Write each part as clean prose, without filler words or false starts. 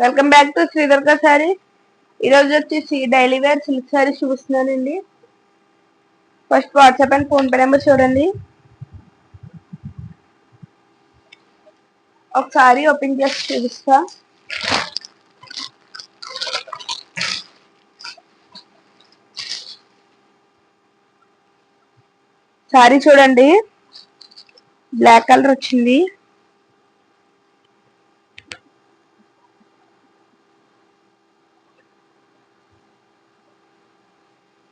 Welcome back to Sri Durga sorry. ఈరోజు వచ్చేసి daily wear silk sorry చూపిస్తున్నానండి. First WhatsApp and phone pay number చూడండి. ఒకసారి ఓపెన్ చేసి చూపిస్తా. సారీ చూడండి, బ్లాక్ కలర్ వచ్చింది.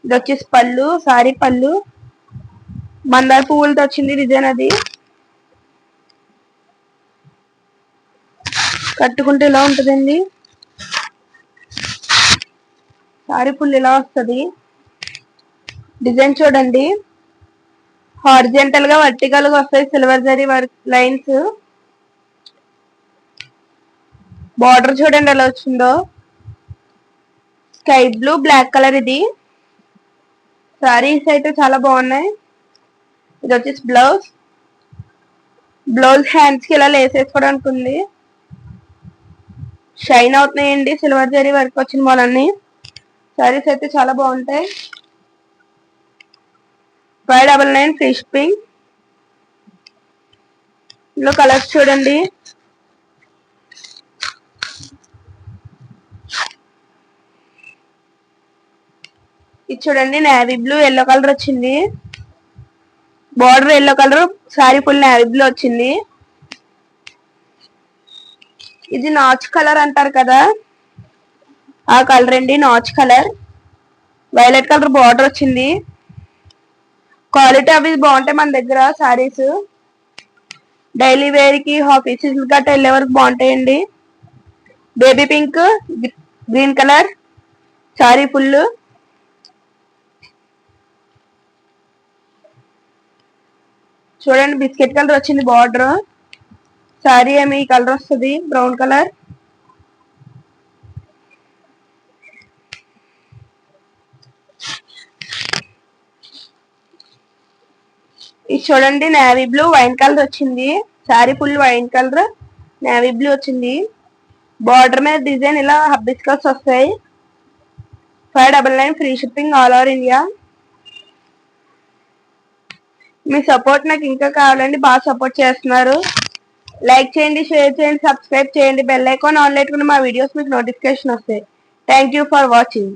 ఇది వచ్చేసి పళ్ళు, సారీ పళ్ళు మందార పువ్వులతో వచ్చింది డిజైన్. అది కట్టుకుంటే ఇలా ఉంటుందండి. సారీ పుల్లు ఇలా వస్తుంది. డిజైన్ చూడండి, హారిజంటల్ గా వర్టికల్ గా వస్తాయి silver zari work lines. Border చూడండి ఎలా వచ్చిందో, స్కై బ్లూ బ్లాక్ కలర్. ఇది సారీస్ అయితే చాలా బాగున్నాయి. ఇది వచ్చేసి బ్లౌజ్ హ్యాండ్స్ కి ఇలా లేస్ వేసుకోవడానికి ఉంది. షైన్ అవుతున్నాయండి సిల్వర్ జరీ వర్క్ వచ్చిన మూలన్నీ. సారీస్ అయితే చాలా బాగుంటాయి. 599 ఫ్రీ షిప్పింగ్. ఇందులో కలర్స్ చూడండి, ఇది చూడండి నేవీ బ్లూ ఎల్లో కలర్ వచ్చింది. Border yellow colour, sorry full navy blue వచ్చింది. ఇది నాచ్ కలర్ అంటారు కదా, ఆ కలర్ అండి, notch colour. Violet colour border వచ్చింది. క్వాలిటీ అవి బాగుంటాయి మన దగ్గర. సారీస్ డైలీ వేర్ కి ఆఫీసెస్ గట్రా వెళ్ళే వరకు బాగుంటాయండి. Baby pink, green colour sorry full. చూడండి బిస్కెట్ కలర్ వచ్చింది బార్డర్. సారీ ఏమి ఈ కలర్ వస్తుంది, బ్రౌన్ కలర్. ఇది చూడండి నేవీ బ్లూ వైన్ కలర్ వచ్చింది. Sorry full wine colour navy blue వచ్చింది. బార్డర్ మీద డిజైన్ ఇలా హబిస్కస్ వస్తాయి. 599 free shipping all over India. మీ సపోర్ట్ నాకు ఇంకా కావాలండి, బాగా సపోర్ట్ చేస్తున్నారు. లైక్ చేయండి, షేర్ చేయండి, సబ్స్క్రైబ్ చేయండి, బెల్ ఐకాన్ ఆన్ పెట్టుకుని మా వీడియోస్ మీకు నోటిఫికేషన్ వస్తాయి. Thank you for watching.